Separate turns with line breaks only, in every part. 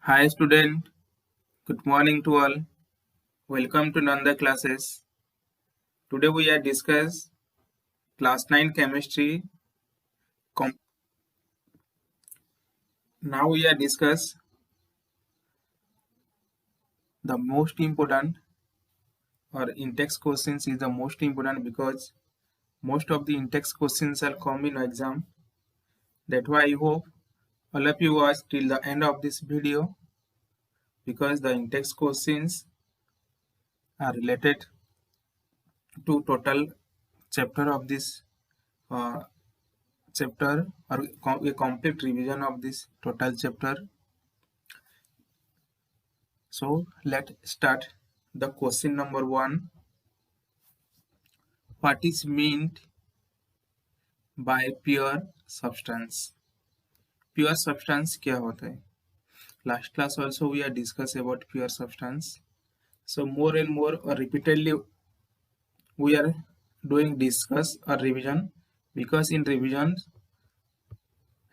Hi student, good morning to all. Welcome to Nanda classes. Today we are discuss class 9 chemistry. Now we are discuss the most important or in-text questions is the most important because most of the in-text questions are come in exam. That's why I hope all of you watch till the end of this video because the in-text questions are related to total chapter of this uh, chapter or a complete revision of this total chapter. So let's start the question number 1. What is meant by pure substance? Pure substance क्या होता है? Last class also we are discuss about pure substance. So more and more or repeatedly we are doing discuss or revision because in revision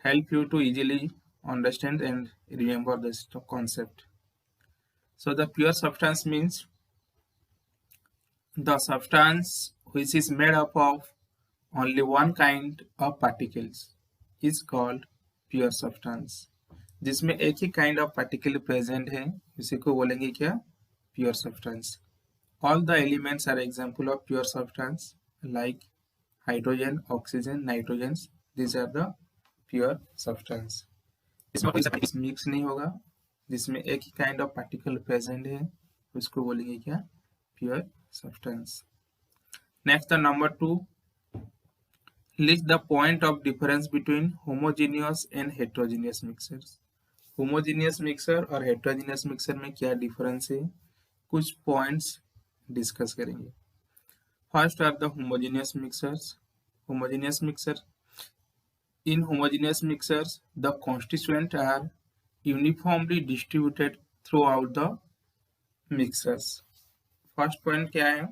help you to easily understand and remember this concept. So the pure substance means the substance which is made up of only one kind of particles is called pure substance. जिसमें एक ही kind of particle present है उसी को बोलेंगे क्या pure substance. All the elements are example of pure substance like hydrogen, oxygen, nitrogen. These are the pure substance. इसमें कोई सा mix नहीं होगा जिसमें एक ही kind of particle present है उसको बोलेंगे क्या pure substance. Next, the number 2. List the point of difference between homogeneous and heterogeneous mixers. Homogeneous mixer और heterogeneous mixer में क्या difference है कुछ points discuss करेंगे. First are the homogeneous mixers. Homogeneous mixer. In homogeneous mixers, the constituents are uniformly distributed throughout the mixers. First point क्या है?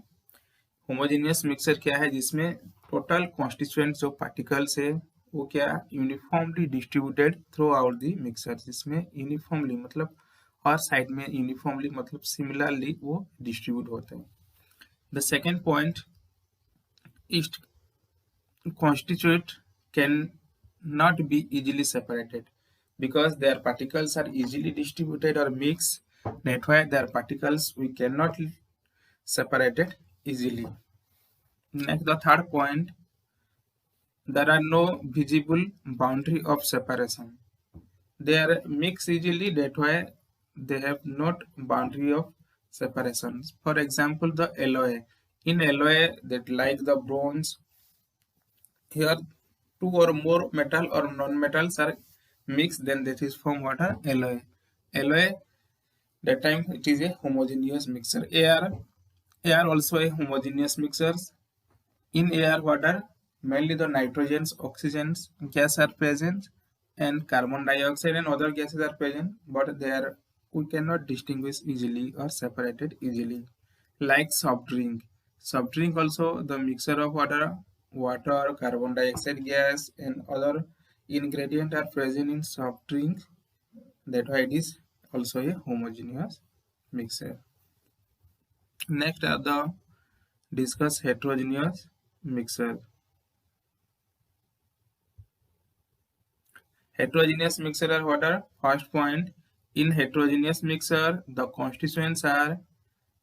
Homogeneous mixer क्या है जिसमें टोटल कॉन्स्टिट्यूएंट जो पार्टिकल्स है वो क्या uniformly distributed through out the mixer जिसमें यूनिफॉर्मली मतलब हर साइड में यूनिफॉर्मली मतलब सिमिलरली वो डिस्ट्रीब्यूट होते हैं. द सेकेंड पॉइंट इस constituent cannot be easily separated because their particles are easily distributed or mixed. That's why their particles we cannot separate it easily. Next, the third point, there are no visible boundary of separation. They are mixed easily, that's why they have not boundary of separation. For example, the alloy. In alloy, that like the bronze, here two or more metal or non-metals are mixed, then that is from what are alloy. Alloy, that time it is a homogeneous mixture. Air also a homogeneous mixtures. In air, water, mainly the nitrogens, oxygens, gas are present, and carbon dioxide and other gases are present, but they are we cannot distinguish easily or separate it easily. Like soft drink. Soft drink also the mixture of water, carbon dioxide gas, and other ingredient are present in soft drink. That's why it is also a homogeneous mixture. Next are the discuss heterogeneous mixture. Heterogeneous mixture are what are? First point, in heterogeneous mixture, the constituents are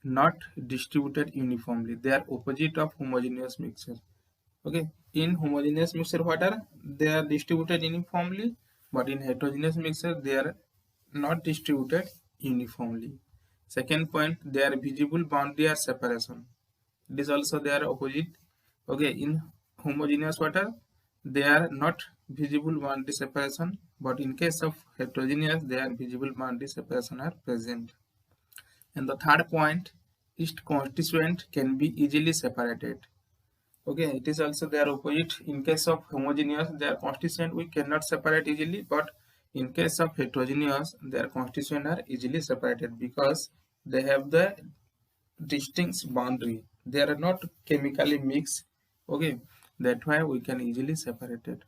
not distributed uniformly. They are opposite of homogeneous mixture. Okay, in homogeneous mixture, what are? They are distributed uniformly, but in heterogeneous mixture, they are not distributed uniformly. Second point, they are visible boundary or separation. This also they are opposite. Okay, in homogeneous water, they are not visible boundary separation, but in case of heterogeneous, they are visible boundary separation are present. And the third point, each constituent can be easily separated. Okay, it is also their opposite. In case of homogeneous, their constituent we cannot separate easily, but in case of heterogeneous, their constituent are easily separated because they have the distinct boundary. They are not chemically mixed. Okay, that's why we can easily separate it.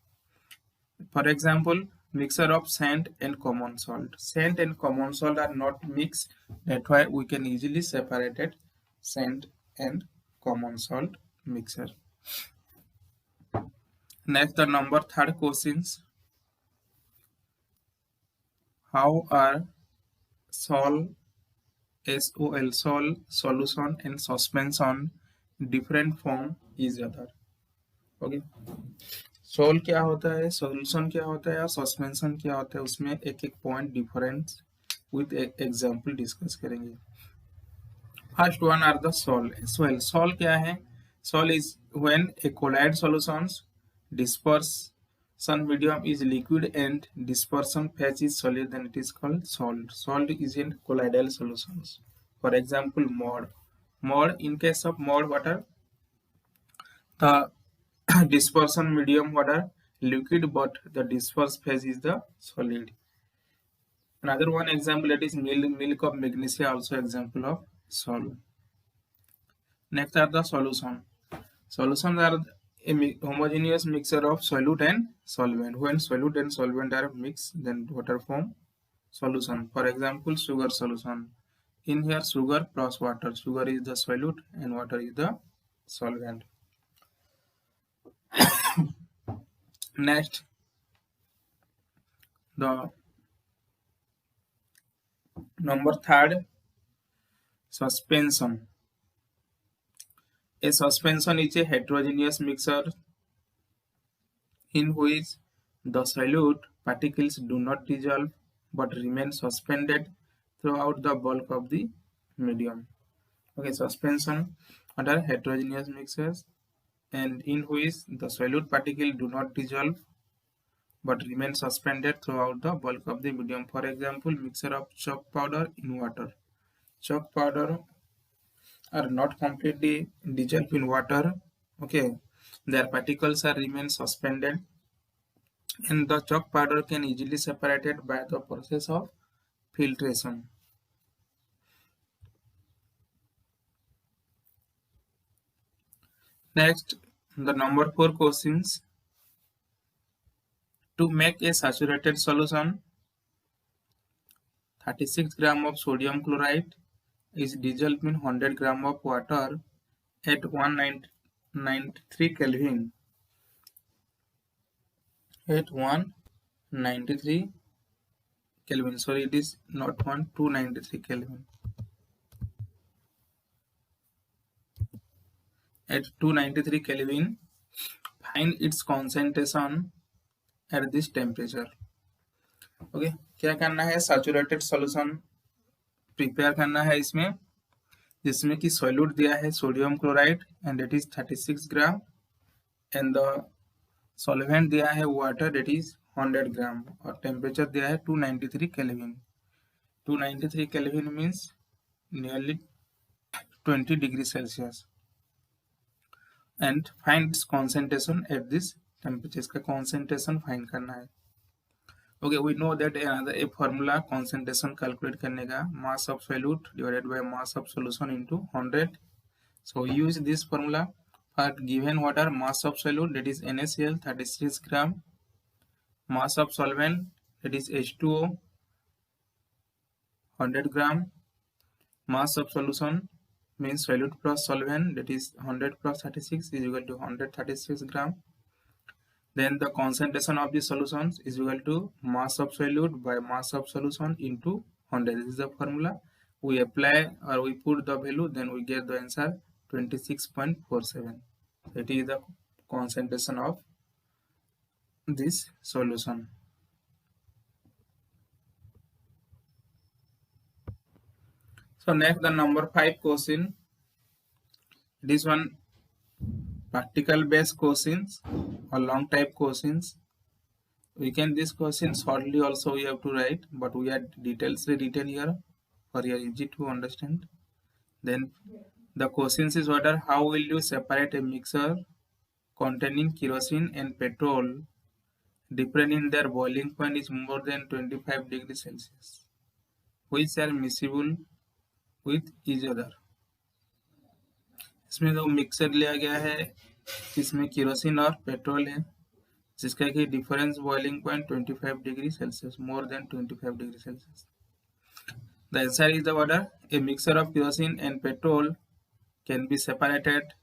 For example, mixture of sand and common salt. Sand and common salt are not mixed. That's why we can easily separate it. Sand and common salt mixture. Next, the number third questions. How are sol solution and suspension different from each other? Okay. Sol क्या होता है, solution क्या होता है और suspension क्या होता है, उसमें एक एक point difference with example discuss करेंगे. First one are the sol. Sol क्या है? Sol is when a colloid solutions dispersion medium is liquid and dispersion phase is solid, then it is called salt. Salt is in colloidal solutions. For example, mud. In case of mud water, the dispersion medium water liquid, but the dispersed phase is the solid. Another one example, that is milk of magnesia, also example of salt. Next are the solution. Solutions are a homogeneous mixture of solute and solvent. When solute and solvent are mixed, then water form solution. For example, sugar solution. In here, sugar plus water. Sugar is the solute and water is the solvent. Next, the number third, suspension. A suspension is a heterogeneous mixture in which the solute particles do not dissolve but remain suspended throughout the bulk of the medium. Okay, suspension are heterogeneous mixtures and in which the solute particles do not dissolve but remain suspended throughout the bulk of the medium. For example, mixture of chalk powder in water. Chalk powder are not completely dissolved in water. Okay, their particles are remain suspended, and the chalk powder can easily separated by the process of filtration. Next, the number 4 questions. To make a saturated solution, 36 gram of sodium chloride is dissolved in 100 gram of water at 193 Kelvin. At 193 Kelvin. Sorry, it is not 293 Kelvin. At 293 Kelvin, find its concentration at this temperature. Okay, क्या करना है? Saturated solution prepare करना है इसमें, जिसमें कि solute दिया है sodium chloride and it is 36 gram and the solvent दिया है वाटर, डेट इज 100 ग्राम और टेम्परेचर दिया है 293 kelvin. 293 kelvin means nearly 20 degree Celsius. And find its concentration at this temperature. इसका कॉन्सेंट्रेशन फाइंड करना है. Okay, we know that a formula concentration calculate करने का, mass of solute divided by mass of solution into 100. So we use this formula for given water. Mass of solute, that is NaCl 36 gram. Mass of solvent, that is H2O 100 gram. Mass of solution means solute plus solvent, that is 100 plus 36 is equal to 136 gram. Then the concentration of the solutions is equal to mass of solute by mass of solution into 100. This is the formula. We apply or we put the value, then we get the answer 26.47. That is the concentration of this solution. So next, the number 5 question. This one practical based questions or long type questions. We can this question shortly also we have to write, but we have details written here for your easy to understand. Then the questions is what are, how will you separate a mixture containing kerosene and petrol different in their boiling point is more than 25 degrees Celsius, which are miscible with each other. इसमें जो mixer लिया गया है, इसमें kerosene और petrol है, जिसका कि difference boiling point 25 degree Celsius, more than 25 degree Celsius. The answer is the order. A mixture of kerosene and petrol can be separated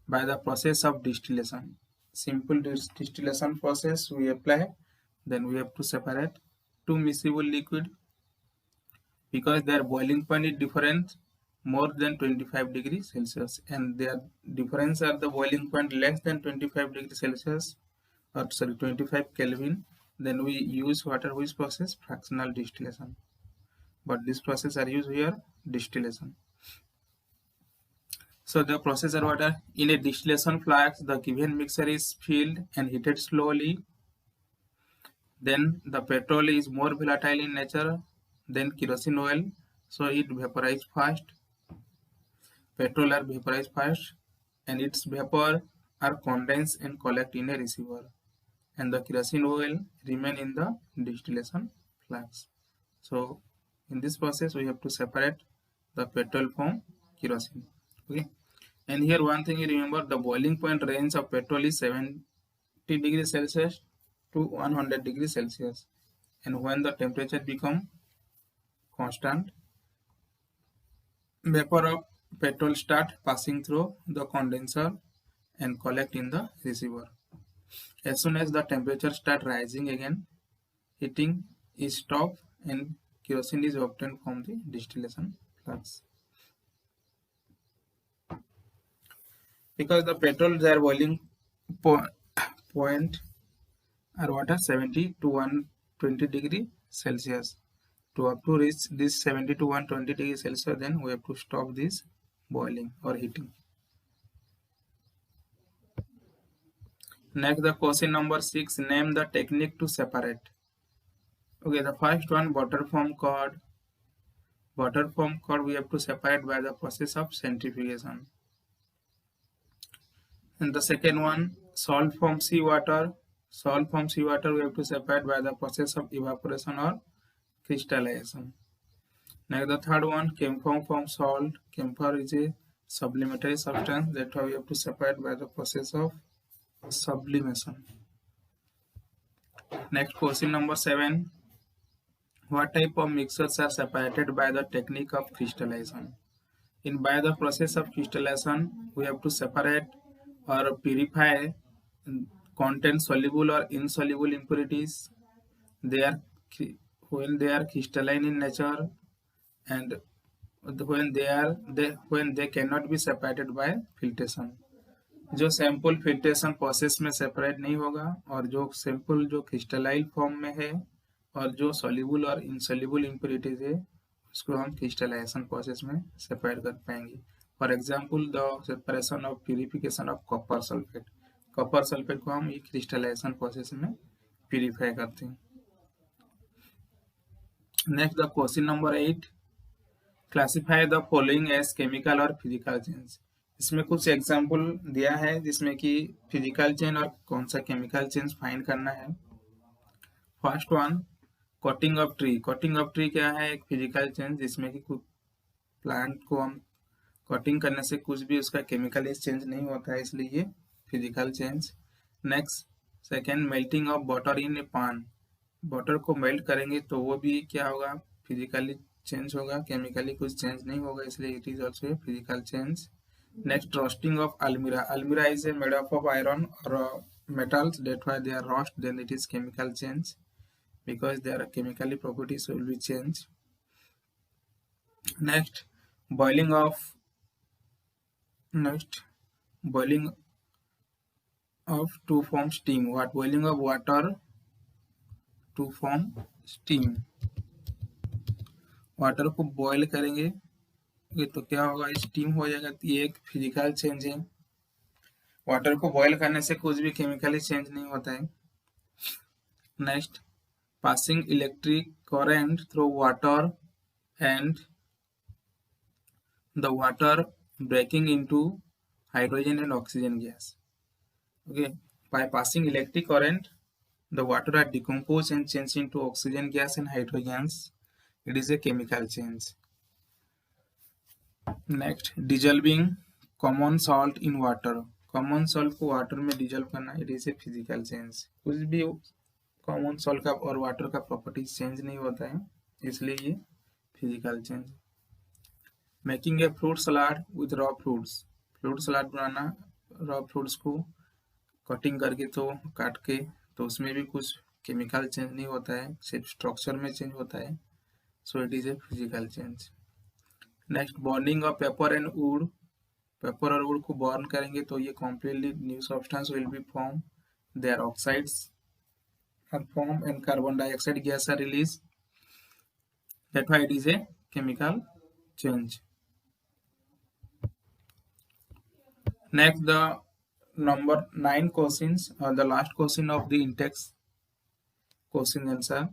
by the process of distillation. Simple distillation process we apply, then we have to separate two miscible liquid because their boiling point is different more than 25 degrees Celsius and their difference are the boiling point less than 25 degrees Celsius, or sorry 25 Kelvin. Then we use water which process fractional distillation, but this process are used here distillation. So the process are what are in a distillation flask, the given mixture is filled and heated slowly. Then the petrol is more volatile in nature than kerosene oil, so it vaporizes fast. Petrol are vaporized fast and its vapor are condensed and collect in a receiver, and the kerosene oil remain in the distillation flask. So in this process we have to separate the petrol from kerosene. Okay. And here one thing you remember, the boiling point range of petrol is 70 degrees Celsius to 100 degrees Celsius. And when the temperature become constant, vapor of petrol start passing through the condenser and collect in the receiver. As soon as the temperature start rising again, heating is stopped and kerosene is obtained from the distillation flask. Because the petrol their boiling point are what are 70 to 120 degree Celsius. To up to reach this 70 to 120 degree Celsius, then we have to stop this boiling or heating. Next, the question number 6, name the technique to separate. Okay, the first one, butter foam curd. Butter foam curd we have to separate by the process of centrifugation. And the second one, salt from seawater. Salt from seawater we have to separate by the process of evaporation or crystallization. Next, the third one, camphor from salt. Camphor is a subliminary substance that we have to separate by the process of sublimation. Next, question number 7. What type of mixtures are separated by the technique of crystallization? By the process of crystallization, we have to separate or purify contain soluble or insoluble impurities. When they are crystalline in nature, and when they cannot be separated by filtration. जो sample filtration process में separate नहीं होगा और जो sample जो crystalline form में है और जो सॉल्युबल और इनसॉल्युबल इम्प्योरिटीज है उसको हम क्रिस्टलाइजेशन प्रोसेस में सेपरेट कर पाएंगे. For example the separation of purification of copper sulphate. Copper sulphate को हम क्रिस्टलाइजेशन प्रोसेस में प्यूरिफाई करते हैं. Next the question number 8, classify the following as chemical और फिजिकल चेंज. इसमें कुछ एग्जाम्पल दिया है जिसमें कि फिजिकल चेंज और कौन सा केमिकल चेंज फाइंड करना है. First one, cutting of tree. Cutting of tree क्या है? एक फिजिकल चेंज जिसमें कि कुछ प्लांट को हम कटिंग करने से कुछ भी उसका केमिकल चेंज नहीं होता है, इसलिए ये physical change. Next second, melting of butter in a pan. Butter को मेल्ट करेंगे तो वो भी क्या होगा? फिजिकली चेंज होगा, केमिकली कुछ चेंज नहीं होगा, इसलिए it is also a physical change. Next, roasting of almira. Almira is made up of iron or metals. That's why they are roast. Then it is chemical change because their chemically properties will be changed. Next, boiling of to form steam. What? Boiling of water to form steam. Water को boil करेंगे तो क्या होगा? Steam हो जाएगा. ये एक physical change है. वाटर को बॉयल करने से कुछ भी केमिकली चेंज नहीं होता है. Next, passing electric current through water and the water breaking into hydrogen and oxygen gas. Okay, by passing electric current the water are decomposed and changed into oxygen gas and hydrogens. It is a chemical change. Next, dissolving common salt in water. Common salt को water में dissolve करना, it is a physical change. कुछ भी common salt का और water का properties change नहीं होता है, इसलिए ये physical change. Making a fruit salad with raw fruits, fruit salad banana raw fruits को कटिंग करके तो काट के, तो उसमें भी कुछ केमिकल चेंज नहीं होता है, सिर्फ स्ट्रक्चर में चेंज होता है, so it is a physical change. Next, bonding of paper and wood, paper और वुड को बर्न करेंगे तो ये completely new substance will be form, there oxides are form and carbon dioxide gas are release, that why it is a chemical change. Next, the number 9 questions, the last question of the index question answer.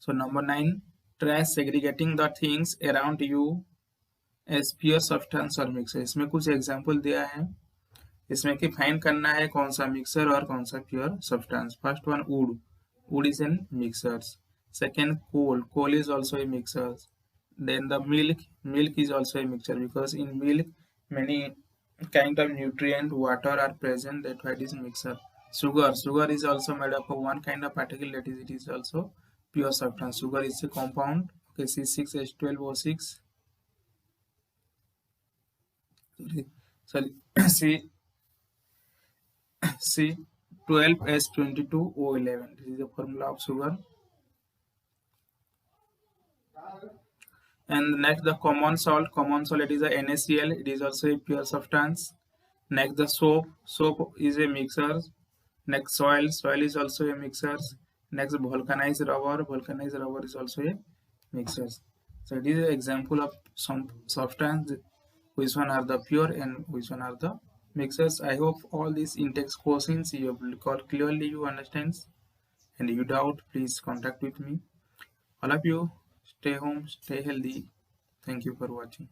So number 9, try segregating the things around you as pure substance or mixer. इसमें कुछ example दिया है, इसमें कि find करना है कौन सा मिक्सर और कौन सा pure substance. First one, wood, wood is in mixers. Second, coal, coal is also a mixer. Then the milk, milk is also a mixture because in milk many kind of nutrient water are present, that why it is mixture. Sugar, sugar is also made up of one kind of particle, that is it is also pure substance. Sugar is a compound, okay, C6H12O6, sorry C12H22O11, this is the formula of sugar. And next, the common salt, it is a NaCl, it is also a pure substance. Next, the soap, soap is a mixer. Next, soil, soil is also a mixer. Next, vulcanized rubber is also a mixer. So it is an example of some substance, which one are the pure and which one are the mixers. I hope all these in-text questions you have clearly you understand, and you doubt, please contact with me. All of you, stay home, stay healthy. Thank you for watching.